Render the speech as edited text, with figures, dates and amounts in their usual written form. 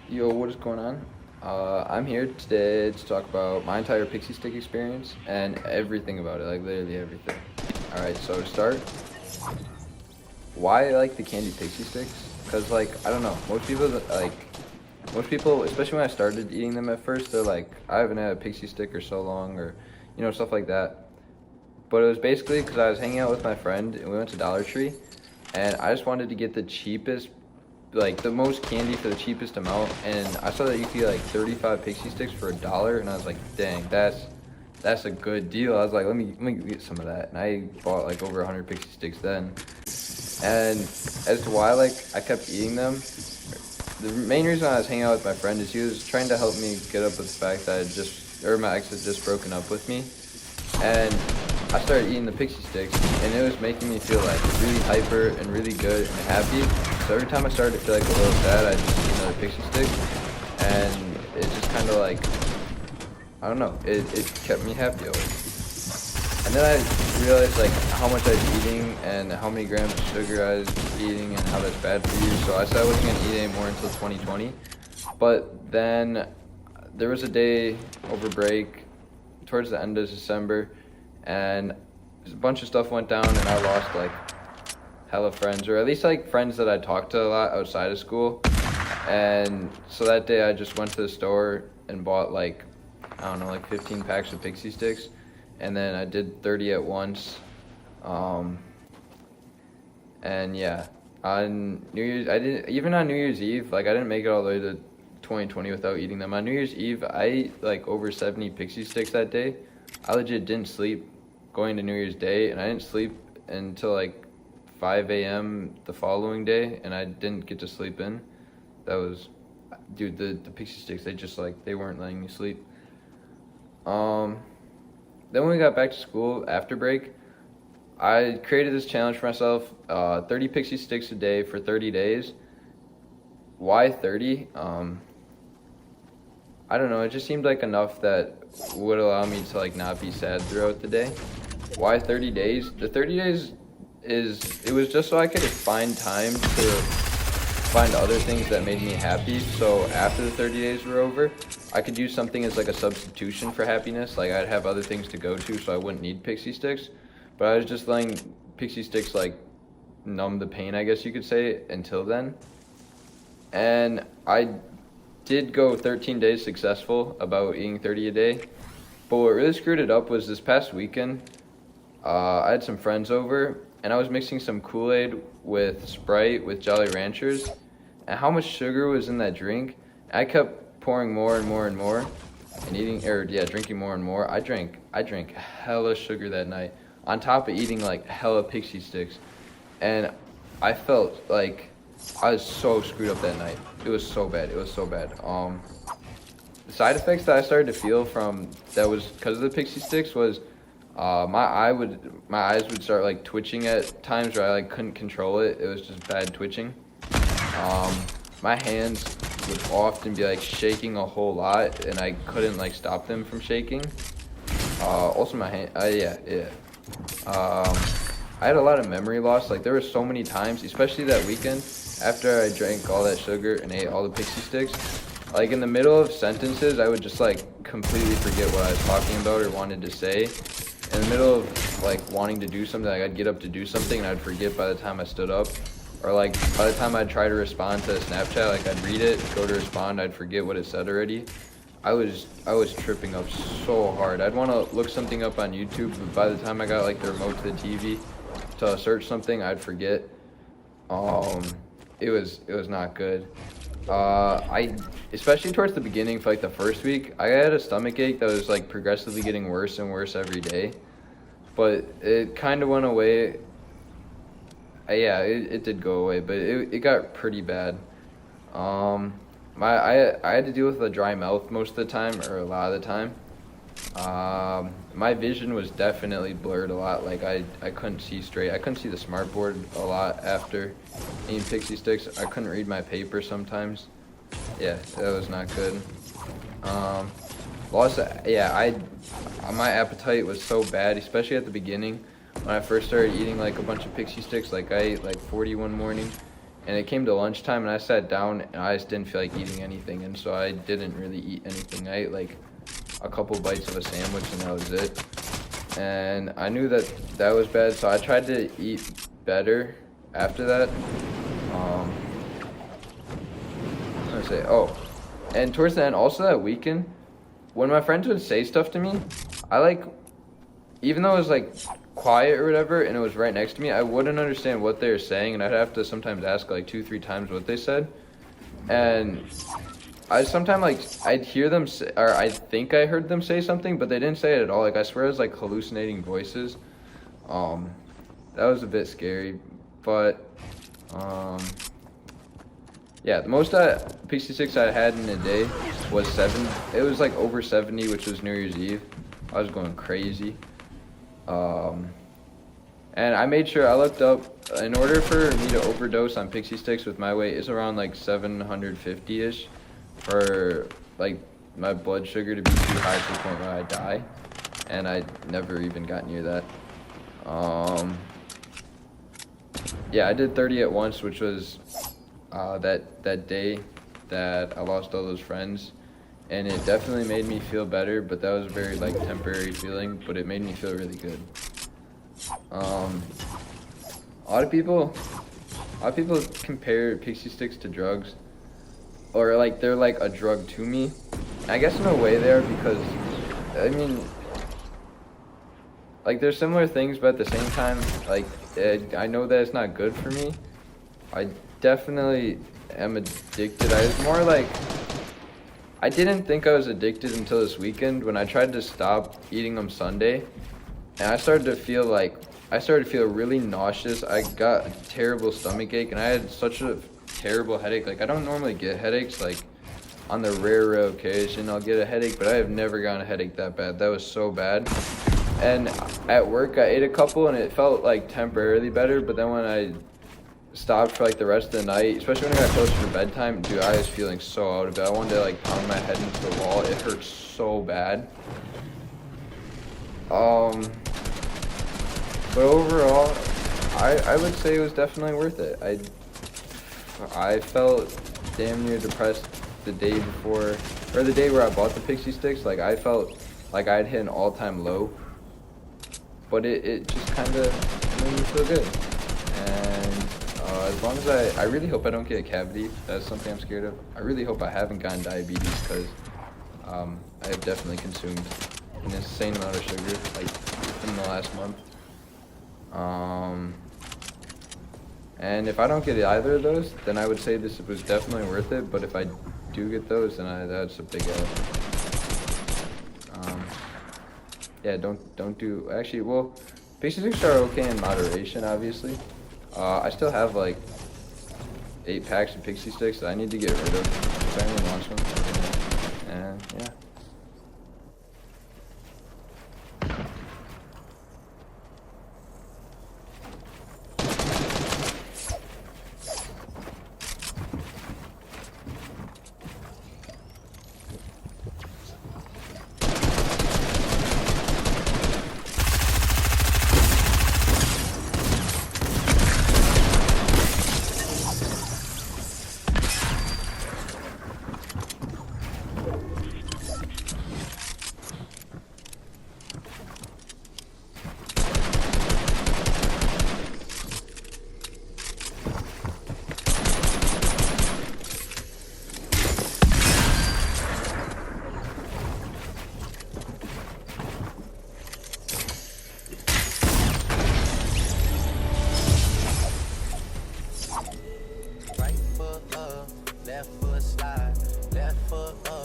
Yo, what is going on? I'm here today to talk about my entire PiXy stick experience and everything about it, like literally everything. Alright, so to start, why I like the candy PiXy sticks? Because, like, I don't know, most people, especially when I started eating them at first, they're like, I haven't had a PiXy stick or so long, or, stuff like that. But it was basically because I was hanging out with my friend and we went to Dollar Tree, and I just wanted to get the cheapest, like the most candy for the cheapest amount, and I saw that you could get like 35 PiXy sticks for $1, and I was like, dang, that's a good deal. I was like, let me get some of that, and I bought like over 100 PiXy sticks then. And as to why I kept eating them, the main reason I was hanging out with my friend is he was trying to help me get up with the fact that my ex had just broken up with me, and I started eating the PiXy sticks, and it was making me feel like really hyper and really good and happy. So every time I started to feel like a little sad, I'd just eat another PiXy stick, and it just kind of like, I don't know, it kept me happy always. And then I realized like how much I was eating and how many grams of sugar I was eating and how that's bad for you. So I said I wasn't gonna eat anymore until 2020. But then there was a day over break towards the end of December, and a bunch of stuff went down, and I lost like hella friends, or at least like friends that I talked to a lot outside of school. And so that day I just went to the store and bought like, I don't know, like 15 packs of PiXy sticks, and then I did 30 at once. And yeah, on New Year's, on New Year's Eve, like I didn't make it all the way to 2020 without eating them. On New Year's Eve, I ate like over 70 PiXy sticks that day. I legit didn't sleep going to New Year's Day, and I didn't sleep until like 5 a.m. the following day, and I didn't get to sleep in. That was, dude, the PiXy sticks, they weren't letting me sleep. Then when we got back to school after break, I created this challenge for myself, 30 PiXy sticks a day for 30 days. Why 30? I don't know, it just seemed like enough that would allow me to like not be sad throughout the day. Why 30 days? The 30 days it was just so I could find time to find other things that made me happy. So after the 30 days were over, I could use something as like a substitution for happiness. Like I'd have other things to go to, so I wouldn't need PiXy sticks. But I was just letting PiXy sticks like numb the pain, I guess you could say, until then. And I did go 13 days successful about eating 30 a day. But what really screwed it up was this past weekend, I had some friends over, and I was mixing some Kool-Aid with Sprite with Jolly Ranchers, and how much sugar was in that drink. I kept pouring more and more and more, and drinking more and more. I drank hella sugar that night, on top of eating like hella PiXy sticks, and I felt like I was so screwed up that night. It was so bad. The side effects that I started to feel from that was because of the PiXy sticks was my eyes would start like twitching at times where I like couldn't control it. It was just bad twitching. My hands would often be like shaking a whole lot, and I couldn't like stop them from shaking. Also my hand, I had a lot of memory loss. Like there were so many times, especially that weekend, after I drank all that sugar and ate all the PiXy sticks. Like in the middle of sentences, I would just like completely forget what I was talking about or wanted to say. In the middle of like wanting to do something, like I'd get up to do something and I'd forget by the time I stood up. Or like by the time I'd try to respond to a Snapchat, like I'd read it, go to respond, I'd forget what it said already. I was tripping up so hard. I'd want to look something up on YouTube, but by the time I got like the remote to the TV to search something, I'd forget. It was not good. Especially towards the beginning, for like the first week, I had a stomach ache that was like progressively getting worse and worse every day. But it kind of went away. It did go away, but it got pretty bad. I had to deal with a dry mouth most of the time, or a lot of the time. My vision was definitely blurred a lot. Like I couldn't see straight. I couldn't see the smartboard a lot after eating PiXy sticks. I couldn't read my paper sometimes. Yeah, that was not good. My appetite was so bad, especially at the beginning when I first started eating like a bunch of PiXy sticks. Like I ate like 40 one morning, and it came to lunchtime, and I sat down, and I just didn't feel like eating anything, and so I didn't really eat anything. I ate like a couple bites of a sandwich, and that was it. And I knew that that was bad, so I tried to eat better after that. I'm gonna say, oh, and towards the end, also that weekend, when my friends would say stuff to me, I like, even though it was like quiet or whatever, and it was right next to me, I wouldn't understand what they were saying, and I'd have to sometimes ask like 2-3 times what they said. And I sometimes like, I'd hear them say, or I think I heard them say something, but they didn't say it at all. Like, I swear it was like hallucinating voices. That was a bit scary, but yeah, the most PiXy Sticks I had in a day was 7. It was like over 70, which was New Year's Eve. I was going crazy. And I made sure I looked up, in order for me to overdose on PiXy Sticks with my weight, it's around like 750-ish for like my blood sugar to be too high to the point where I die. And I never even got near that. Yeah, I did 30 at once, which was that day that I lost all those friends, and it definitely made me feel better, but that was a very like temporary feeling, but it made me feel really good. A lot of people compare PiXy Sticks to drugs, or like they're like a drug to me. I guess in a way they are, because I mean, like they're similar things, but at the same time, like I know that it's not good for me. I definitely am addicted. I was more like, I didn't think I was addicted until this weekend when I tried to stop eating them Sunday, and I started to feel really nauseous. I got a terrible stomach ache, and I had such a terrible headache. Like, I don't normally get headaches. Like, on the rare occasion I'll get a headache, but I have never gotten a headache that bad. That was so bad. And at work I ate a couple, and it felt like temporarily better, but then when I stopped for like the rest of the night, especially when I got closer to bedtime, dude, I was feeling so out of it. I wanted to like pound my head into the wall. It hurt so bad. But overall, I would say it was definitely worth it. I felt damn near depressed the day before, or the day where I bought the PiXy Sticks. Like, I felt like I'd hit an all-time low, but it just kind of made me feel good. And as long as I really hope I don't get a cavity. That's something I'm scared of. I really hope I haven't gotten diabetes, because I have definitely consumed an insane amount of sugar, like, in the last month. And if I don't get either of those, then I would say this was definitely worth it. But if I do get those, then that's a big L. Yeah, don't do. Actually, well, PiXy Sticks are okay in moderation, obviously. I still have like 8 packs of PiXy Sticks that I need to get rid of if anyone wants one. And yeah. Right foot up, left foot slide, left foot up.